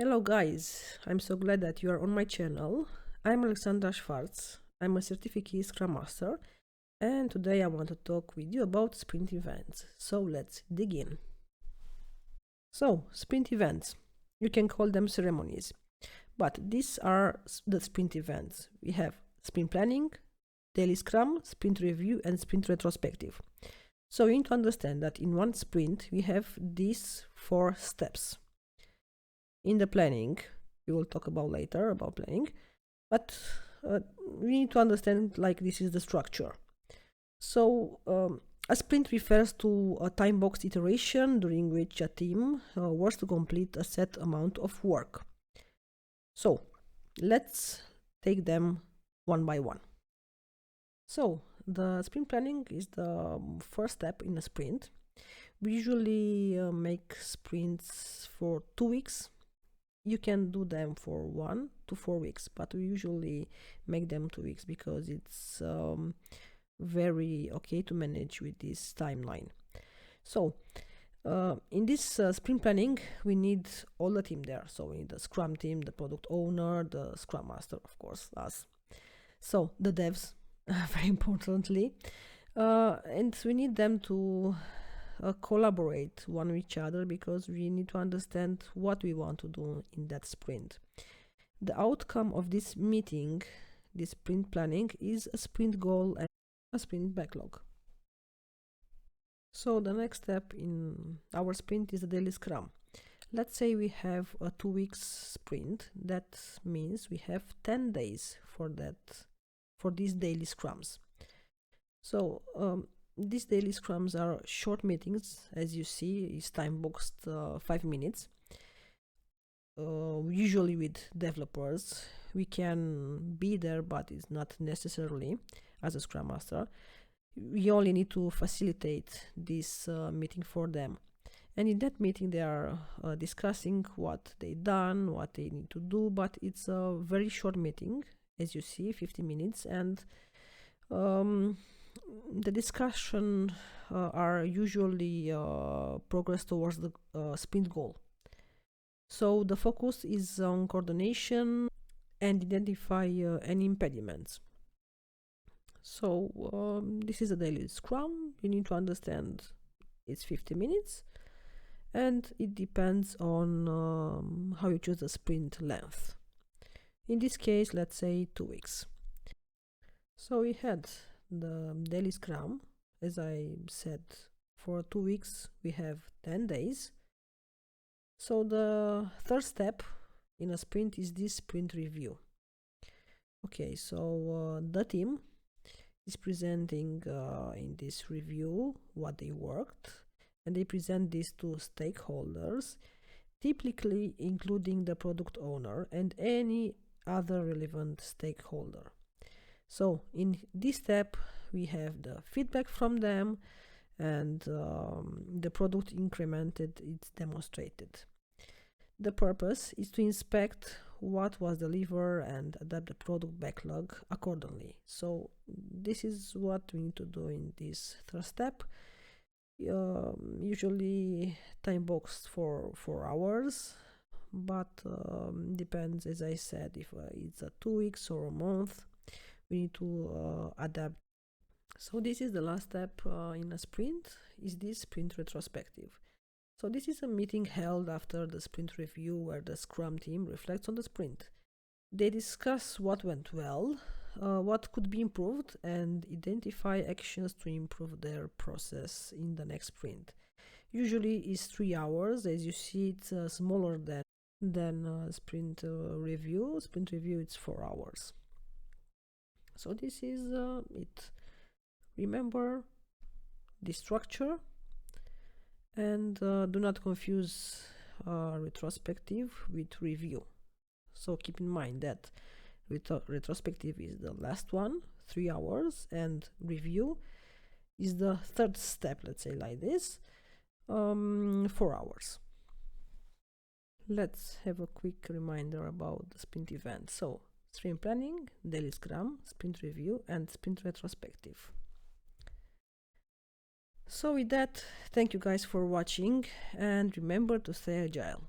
Hello guys, I'm so glad that you are on my channel. I'm Alexandra Sfartz. I'm a certificate Scrum Master, and today I want to talk with you about sprint events. So let's dig in. So, sprint events. You can call them ceremonies, but these are the sprint events. We have sprint planning, daily scrum, sprint review, and sprint retrospective. So you need to understand that in one sprint we have these 4 steps. In the planning, we will talk about later about planning, but we need to understand like this is the structure. So a sprint refers to a time-boxed iteration during which a team works to complete a set amount of work. So let's take them one by one. So the sprint planning is the first step in a sprint. We usually make sprints for 2 weeks. You can do them for 1 to 4 weeks, but we usually make them 2 weeks because it's very okay to manage with this timeline. So in this sprint planning, we need all the team there. So we need the Scrum team, the product owner, the Scrum Master, of course, us. So the devs, very importantly, and we need them to collaborate one with each other because we need to understand what we want to do in that sprint. The outcome of this meeting, this sprint planning, is a sprint goal and a sprint backlog. So the next step in our sprint is the daily scrum. Let's say we have a 2 weeks sprint. That means we have 10 days for these daily scrums. So these daily scrums are short meetings, as you see, is time boxed 5 minutes. Usually with developers, we can be there, but it's not necessarily as a Scrum Master. We only need to facilitate this meeting for them. And in that meeting, they are discussing what they've done, what they need to do, but it's a very short meeting, as you see, 50 minutes, and the discussion are usually progress towards the sprint goal. So the focus is on coordination and identify any impediments. So this is a daily scrum. You need to understand it's 50 minutes and it depends on how you choose the sprint length. In this case, let's say 2 weeks. So we had the daily scrum. As I said, for 2 weeks we have 10 days. So the third step in a sprint is this sprint review. Okay, so the team is presenting in this review what they worked, and they present this to stakeholders, typically including the product owner and any other relevant stakeholder. So in this step we have the feedback from them, and the product incremented, it's demonstrated. The purpose is to inspect what was delivered and adapt the product backlog accordingly. So this is what we need to do in this third step. Usually time boxed for 4 hours, but depends, as I said, if it's a 2 weeks or a month, we need to adapt. So this is the last step in a sprint, is this sprint retrospective. So this is a meeting held after the sprint review where the Scrum team reflects on the sprint. They discuss what went well, what could be improved, and identify actions to improve their process in the next sprint. Usually it's 3 hours. As you see, it's smaller than sprint review. Sprint review, it's 4 hours. So this is it. Remember the structure, and do not confuse retrospective with review. So keep in mind that retrospective is the last one, 3 hours, and review is the third step, let's say like this, 4 hours. Let's have a quick reminder about the sprint event. So sprint planning, daily scrum, sprint review, and sprint retrospective. So with that, thank you guys for watching, and remember to stay agile.